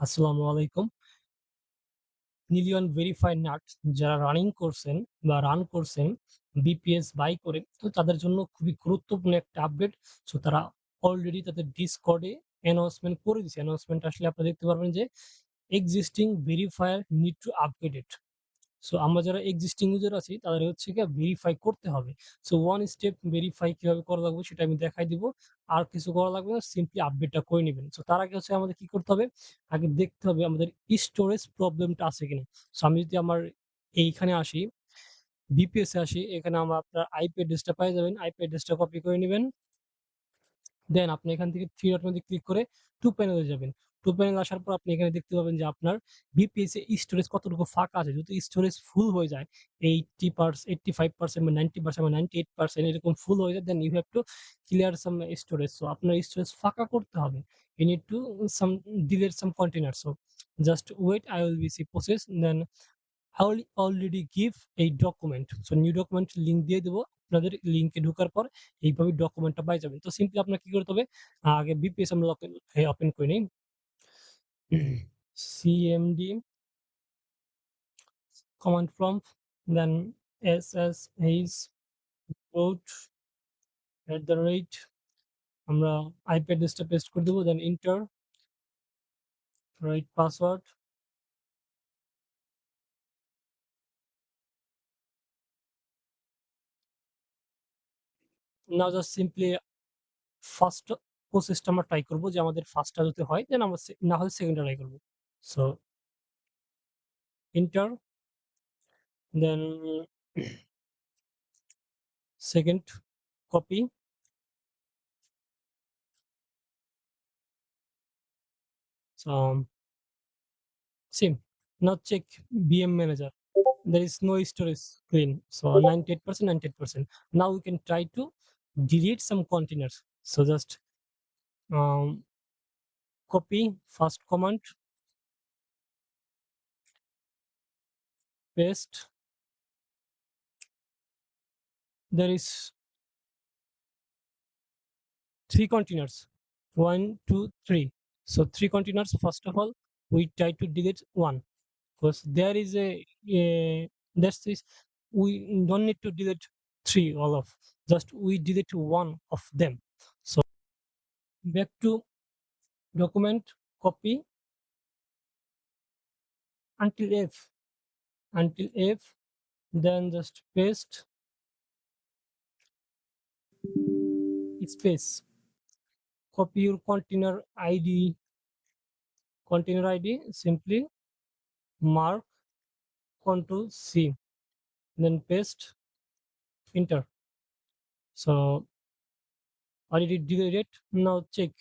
আসসালামু আলাইকুম। Million verified nut যারা রানিং করছেন বা রান করছেন বিপিএস বাই করে, তো তাদের জন্য খুবই গুরুত্বপূর্ণ একটা আপডেট। সো তারা অলরেডি তাদের ডিসকর্ডে অ্যানাউন্সমেন্ট করে দিছে। অ্যানাউন্সমেন্ট আসলে আপনারা দেখতে পারবেন যে existing verifier need to upgraded. So আমরা যারা এক্সিস্টিং ইউজার আছি তাদের হচ্ছে গিয়ে ভেরিফাই করতে হবে। সো ওয়ান স্টেপ ভেরিফাই কিভাবে করা লাগবে সেটা আমি দেখাই দিব। আর কিছু করা লাগবে না, সিম্পলি আপডেটটা করে নিবেন। সো তার আগে হচ্ছে আমাদের কি করতে হবে? আগে দেখতে হবে আমাদের স্টোরেজ প্রবলেমটা আছে কিনা। সো আমি যদি আমার এইখানে আসি, বিপিএস এ আসি, এখানে আমার আপনার আইপি অ্যাড্রেসটা পেয়ে যাবেন। আইপি অ্যাড্রেসটা কপি করে নিবেন। দেন আপনি এখান থেকে থ্রি ডট মধ্যে ক্লিক করে টু প্যানেলে যাবেন। টু প্যানেল আসার পর আপনি এখানে দেখতে পাবেন যে আপনার বিপিএস এ স্টোরেজ কতটুকু ফাঁকা আছে। যদি স্টোরেজ ফুল হয়ে যায় 85% বা 90% বা 98% এরকম ফুল হয়ে যায়, then you have to clear some storage. So আপনার স্টোরেজ ফাঁকা করতে হবে। You need to some delete some container. So just wait, I will be see process. Then I will already give a document. So new document link দিয়ে দেবো। আপনাদের লিংকে ঢোকার পর এইভাবে ডকুমেন্টটা পাই যাবেন। তো সিম্পলি আপনার কি করতে হবে? আগে বিপিএস আমরা ওপেন করে নেই। cmd command prompt, then ssh root @ আমরা আইপি অ্যাড্রেসটা পেস্ট করে দেবো। Then enter, right password. Now just simply first প্রসেসটা আমরা ট্রাই করব যে আমাদের ফার্স্টটা যদি হয় দেন আমরা না হলে সেকেন্ডটা ট্রাই করব। So enter, then second copy, so same. Now check VM manager, there is no storage screen, so 98%, 98%. Now we can try to delete some containers. So just um, copy first command, paste. There is three containers, 1 2 3. So three containers. First of all we try to delete one, because there is a that's this, we don't need to delete three all of, just we delete one of them. So back to document, copy until f, then just paste, space, copy your container id, simply mark, control c, then paste, enter. So already deleted. Now check,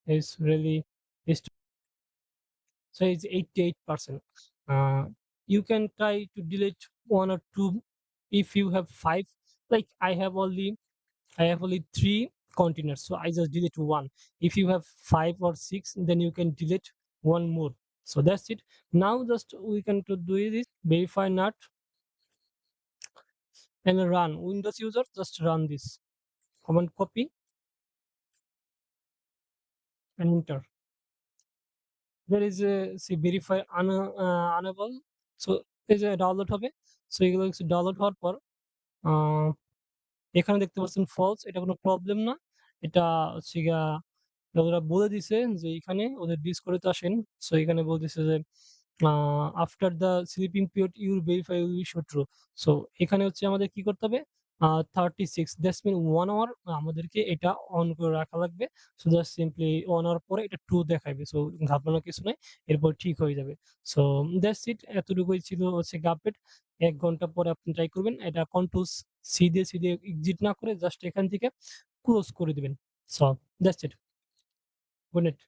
is really is, so it's 88%. You can try to delete one or two. If you have five, like I have only three containers, so I just delete one. If you have five or six, then you can delete one more. So that's it. Now just we can to do this, verify not, and run. Windows user, just run this command, copy and enter. There is a see verify unable. So is a download হবে। So এগুলো হচ্ছে download হওয়ার পর এখানে দেখতে পাচ্ছেন false, এটা কোনো প্রবলেম না। এটা হচ্ছে গিয়া ওরা বলে দিছে যে এখানে ওদের ডিসকর্ডে তো আসেন। সো এখানে বলতেছে যে after the sleeping period your verify will be show true. So এখানে হচ্ছে আমাদের কি করতে হবে? 36 দ্যাটস মিন 1 আওয়ার আমাদেরকে এটা অন করে রাখা লাগবে। সো জাস্ট সিম্পলি 1 আওয়ার পরে এটা ট্রু দেখাইবে। সো ঘাবড়ানোর কিছু নাই। এরপর ঠিক হয়ে যাবে। So that's it. এতটুকুই ছিল হচ্ছে আপডেট। ১ ঘন্টা পরে আপনি ট্রাই করবেন। এটা কন্ট্রোল সি দিয়ে এক্সিট না করে জাস্ট এখান থেকে ক্লোজ করে দিবেন। So that's it. Good night.